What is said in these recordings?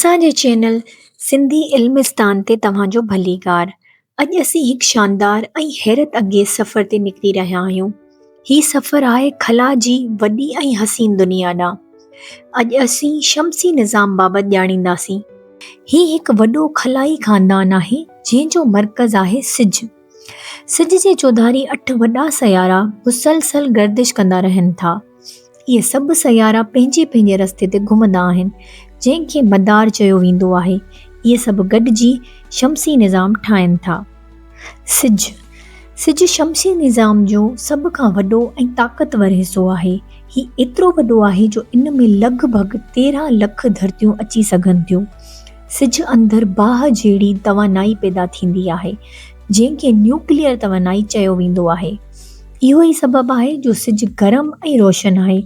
असांजे चैनल सिंधी इल्मिस्तान ते तव्हांजो भलीकार। अॼु असीं हिकु शानदार ऐं हैरत अंगेज़ सफ़र ते निकिरी रहिया आहियूं। हीउ सफ़र आहे खला जी वॾी ऐं हसीन दुनिया ॾांहुं। अॼु असीं शमसी निज़ाम बाबति ॼाणींदासीं। हीउ हिकु वॾो खलाई ख़ानदान आहे जंहिंजो मर्कज़ आहे सिज। सिज जे चौधारी 8 वॾा सयारा मुसलसल गर्दिश कंदा रहनि था। इहे सभु सयारा पंहिंजे पंहिंजे रस्ते ते घुमंदा आहिनि जंहिंखे मदार चयो वेंदो आहे। इहे सभु गॾिजी शमसी निज़ाम ठाहिनि था। सिज शमसी निज़ाम जो सभ खां वॾो ऐं ताक़तवर हिसो आहे। हीउ एतिरो वॾो आहे जो इन में लॻभॻि 13 लख धरतियूं अची सघनि थियूं। सिज अंदरि बाहि जहिड़ी तवानाई पैदा थींदी आहे जंहिंखे न्यूक्लियर तवानाई चयो वेंदो आहे। इहो ई सबबु आहे जो सिज गरम ऐं रोशन आहे।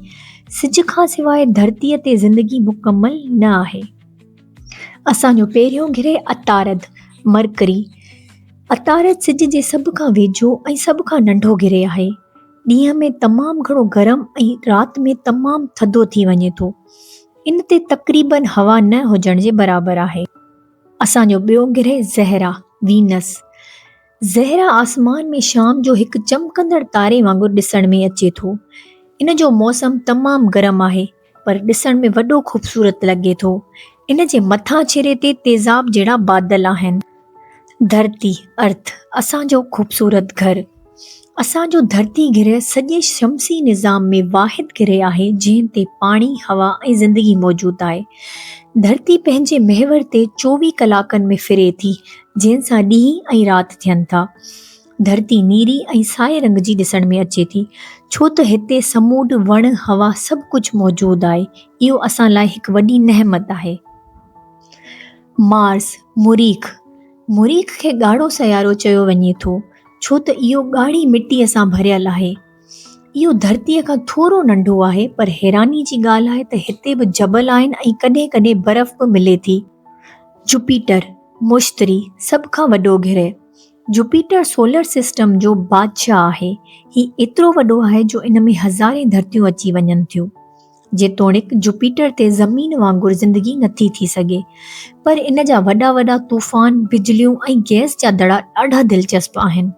सिज खां सवाइ धरतीअ ते ज़िंदगी मुकमल न आहे। असांजो पहिरियों गिरह अतारद मरकरी। अतारद सिज जे सभ खां वेझो ऐं सभ खां नंढो गिरह आहे। ॾींहं में तमामु घणो गरम ऐं राति में तमामु थधो थी वञे थो। इन ते तक़रीबन हवा न हुजण जे बराबरि आहे। असांजो ॿियो गिरह ज़हरा वीनस। ज़हरा आसमान में शाम जो हिकु चमकंदड़ तारे वांगुरु ॾिसण में अचे थो। इन जो मौसम तमामु गरम आहे पर ॾिसण में वॾो ख़ूबसूरत लॻे थो। इन जे मथां छिरे ते तेज़ाब जहिड़ा बादल आहिनि। धरती अर्थ असांजो ख़ूबसूरत घर। असांजो धरती गिरह सॼे शमसी निज़ाम में वाहिद गिरह आहे जंहिं ते पाणी हवा ऐं ज़िंदगी मौजूदु आहे। धरती पंहिंजे महवर ते 24 कलाकनि में फिरे थी जंहिंसां ॾींहुं ऐं राति थियनि था। धरती नीरी ऐं साए रंग जी ॾिसण में अचे थी छो त हिते समूड वण हवा सभु कुझु मौजूदु आहे। इहो असां लाइ हिकु वॾी नेमत आहे। मार्स मुरीख़ खे ॻाढ़ो सयारो चयो वञे थो छो त इहो ॻाढ़ी मिटीअ सां भरियल आहे। इहो धरतीअ खां थोरो नंढो आहे पर हैरानी जी ॻाल्हि आहे त हिते बि जबल आहिनि ऐं कॾहिं कॾहिं बर्फ़ बि मिले थी। जुपिटर मुश्तरी सभ खां वॾो गिरह। जुपिटर सोलर सिस्टम जो बादशाह आहे। हीउ एतिरो वॾो आहे जो इन में हज़ारे धरतियूं अची वञनि थियूं। जेतोणीकि जुपिटर ते ज़मीन वांगुरु ज़िंदगी नथी थी सघे पर इन जा वॾा वॾा तूफ़ान बिजलियूं ऐं गैस जा दड़ा ॾाढा दिलचस्प आहिनि।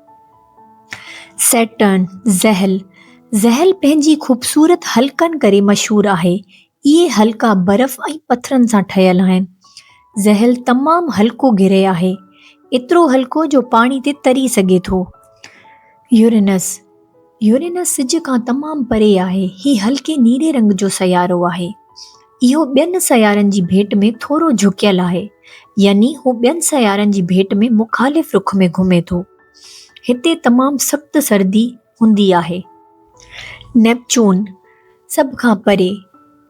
सैटर्न ज़हल पंहिंजी ख़ूबसूरत हल्कनि करे मशहूरु आहे। इहे हल्का बर्फ़ ऐं पथरनि सां ठहियल आहिनि। ज़हल तमामु हल्को गिरह आहे एतिरो हल्को जो पाणी ते तरी सघे थो। यूरेनस सिज खां तमामु परे आहे। हीउ हल्के नीरे रंग जो सयारो आहे। इहो ॿियनि सयारनि जी भेट में थोरो झुकियल आहे यानी हू ॿियनि सयारनि जी भेट में मुख़ालिफ़ रुख़ में घुमे थो। हिते तमामु सख़्तु सर्दी हूंदी आहे। नेपच्यून सभ खां परे।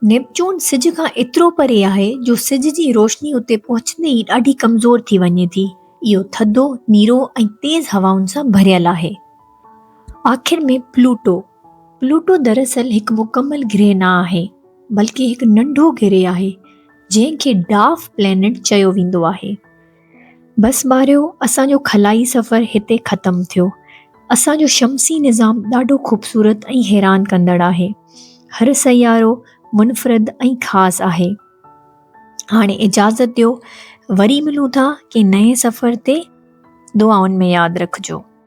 नेपच्यून सिज खां एतिरो परे आहे जो सिज जी रोशनी उते पहुचंदे ई ॾाढी कमज़ोर थी वञे थी। इहो थधो नीरो ऐं तेज़ हवाउनि सां भरियल आहे। आख़िर में प्लूटो दरअसल हिकु मुकमल गिरह न आहे बल्कि हिकु नंढो गिरह आहे जंहिंखे डार्क प्लैनेट चयो वेंदो आहे। बसि ॿारियो असांजो खलाई सफ़र हिते ख़तमु थियो। असांजो शमसी निज़ाम ॾाढो ख़ूबसूरत ऐं हैरान कंदड़ आहे। हर सयारो मुनफ़रिद ऐं ख़ासि आहे। हाणे इजाज़त ॾियो, वरी मिलूं था के नए सफ़र ते। दुआउनि में यादि रखिजो।